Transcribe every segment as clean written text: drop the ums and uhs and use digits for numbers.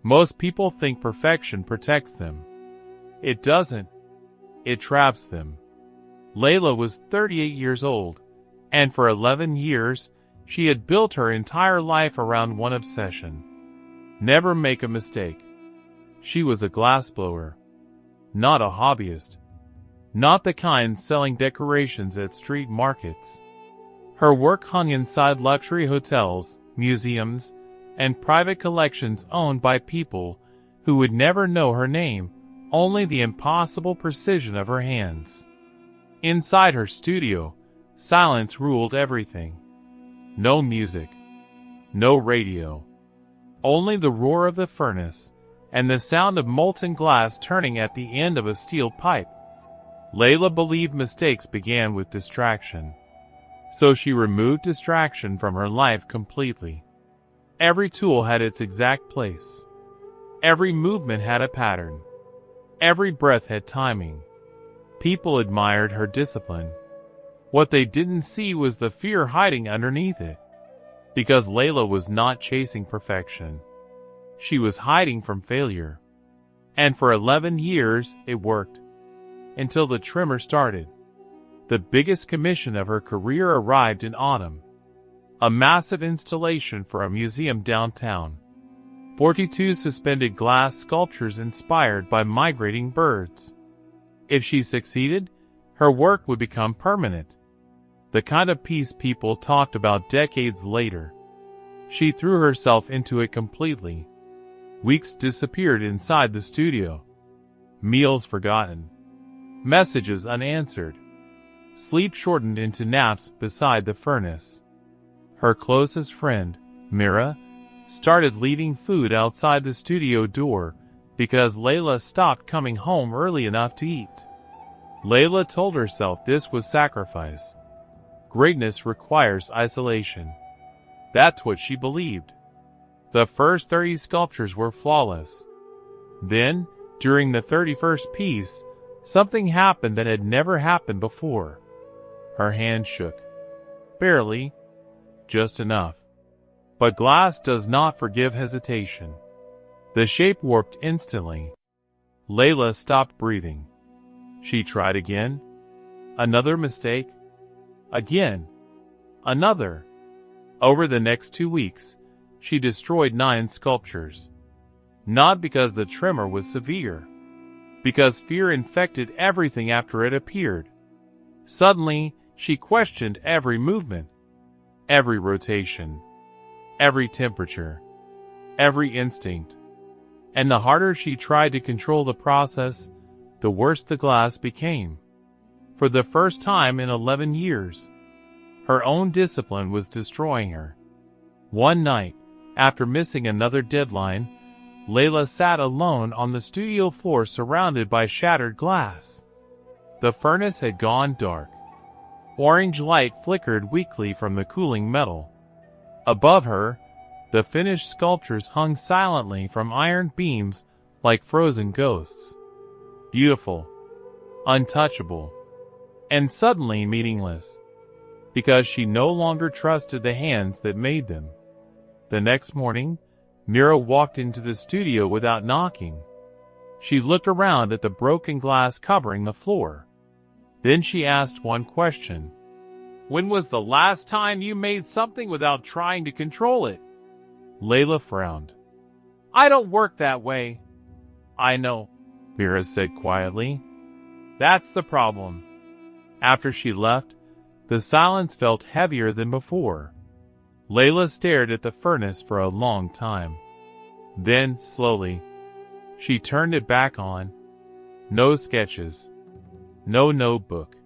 Most people think perfection protects them. It doesn't. It traps them. Layla was 38 years old, and for 11 years, she had built her entire life around one obsession. Never make a mistake. She was a glassblower, not a hobbyist. Not the kind selling decorations at street markets. Her work hung inside luxury hotels, museums, and private collections owned by people who would never know her name, only the impossible precision of her hands. Inside her studio, silence ruled everything. No music. No radio. Only the roar of the furnace and the sound of molten glass turning at the end of a steel pipe. Layla believed mistakes began with distraction. So she removed distraction from her life completely. Every tool had its exact place. Every movement had a pattern. Every breath had timing. People admired her discipline. What they didn't see was the fear hiding underneath it. Because Layla was not chasing perfection. She was hiding from failure. And for 11 years, it worked. Until the Tremor started. The biggest commission of her career arrived in autumn. A massive installation for a museum downtown. 42 suspended glass sculptures inspired by migrating birds. If she succeeded, her work would become permanent. The kind of piece people talked about decades later. She threw herself into it completely. Weeks disappeared inside the studio. Meals forgotten. Messages unanswered. Sleep shortened into naps beside the furnace. Her closest friend, Mira, started leaving food outside the studio door because Layla stopped coming home early enough to eat. Layla told herself this was sacrifice. Greatness requires isolation. That's what she believed. The first 30 sculptures were flawless. Then, during the 31st piece, something happened that had never happened before. Her hand shook. Barely. Just enough. But glass does not forgive hesitation. The shape warped instantly. Layla stopped breathing. She tried again. Another mistake. Again. Another. Over the next 2 weeks, she destroyed 9 sculptures. Not because the tremor was severe. Because fear infected everything after it appeared. Suddenly, she questioned every movement. Every rotation. Every temperature. Every instinct. And the harder she tried to control the process, the worse the glass became. For the first time in 11 years, her own discipline was destroying her. One night, after missing another deadline, Layla sat alone on the studio floor surrounded by shattered glass. The furnace had gone dark. Orange light flickered weakly from the cooling metal. Above her, the finished sculptures hung silently from iron beams like frozen ghosts. Beautiful, untouchable, and suddenly meaningless, because she no longer trusted the hands that made them. The next morning, Mira walked into the studio without knocking. She looked around at the broken glass covering the floor. Then she asked one question. When was the last time you made something without trying to control it? Layla frowned. I don't work that way. I know, Mira said quietly. That's the problem. After she left, the silence felt heavier than before. Layla stared at the furnace for a long time. Then, slowly, she turned it back on. No sketches. No notebook.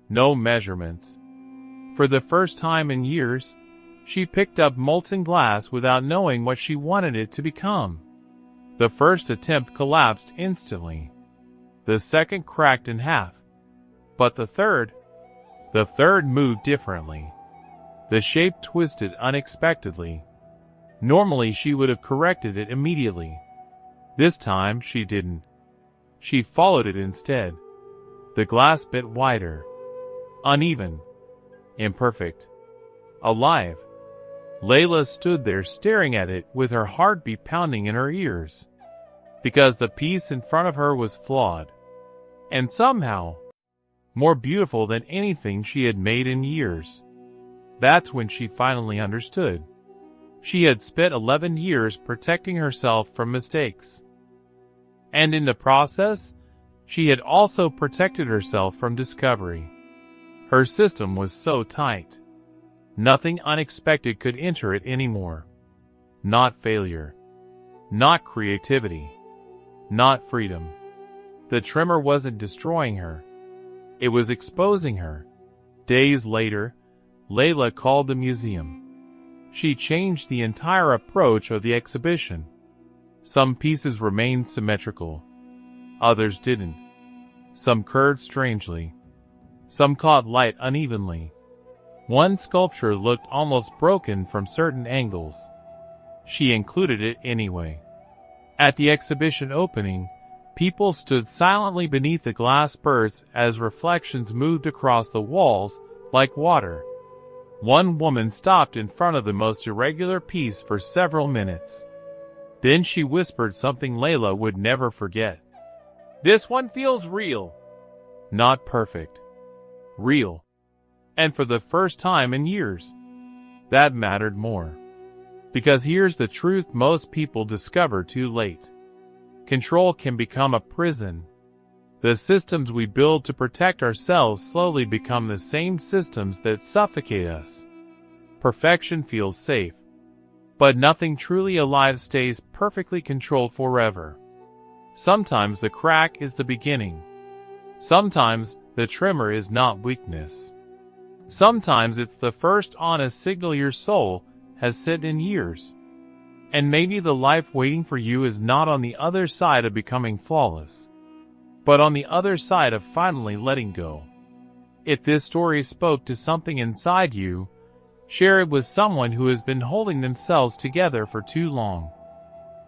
No measurements. For the first time in years, she picked up molten glass without knowing what she wanted it to become. The first attempt collapsed instantly. The second cracked in half. But the third moved differently. The shape twisted unexpectedly. Normally she would have corrected it immediately. This time she didn't. She followed it instead. The glass bit wider. Uneven. Imperfect. Alive. Layla stood there staring at it with her heartbeat pounding in her ears. Because the piece in front of her was flawed. And somehow, more beautiful than anything she had made in years. That's when she finally understood. She had spent 11 years protecting herself from mistakes. And in the process, she had also protected herself from discovery. Her system was so tight. Nothing unexpected could enter it anymore. Not failure. Not creativity. Not freedom. The tremor wasn't destroying her. It was exposing her. Days later, Layla called the museum. She changed the entire approach of the exhibition. Some pieces remained symmetrical. Others didn't. Some curved strangely. Some caught light unevenly. One sculpture looked almost broken from certain angles. She included it anyway. At the exhibition opening, people stood silently beneath the glass birds as reflections moved across the walls like water. One woman stopped in front of the most irregular piece for several minutes. Then she whispered something Layla would never forget. "This one feels real." Not perfect. Real. And for the first time in years, that mattered more. Because here's the truth most people discover too late. Control can become a prison. The systems we build to protect ourselves slowly become the same systems that suffocate us. Perfection feels safe. But nothing truly alive stays perfectly controlled forever. Sometimes the crack is the beginning. Sometimes the tremor is not weakness. Sometimes it's the first honest signal your soul has sent in years. And maybe the life waiting for you is not on the other side of becoming flawless, but on the other side of finally letting go. If this story spoke to something inside you, share it with someone who has been holding themselves together for too long.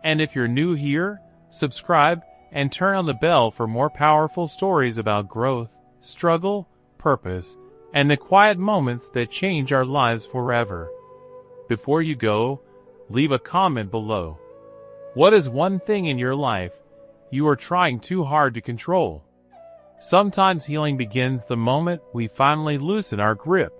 And if you're new here, subscribe and turn on the bell for more powerful stories about growth, struggle, purpose, and the quiet moments that change our lives forever. Before you go, leave a comment below. What is one thing in your life you are trying too hard to control? Sometimes healing begins the moment we finally loosen our grip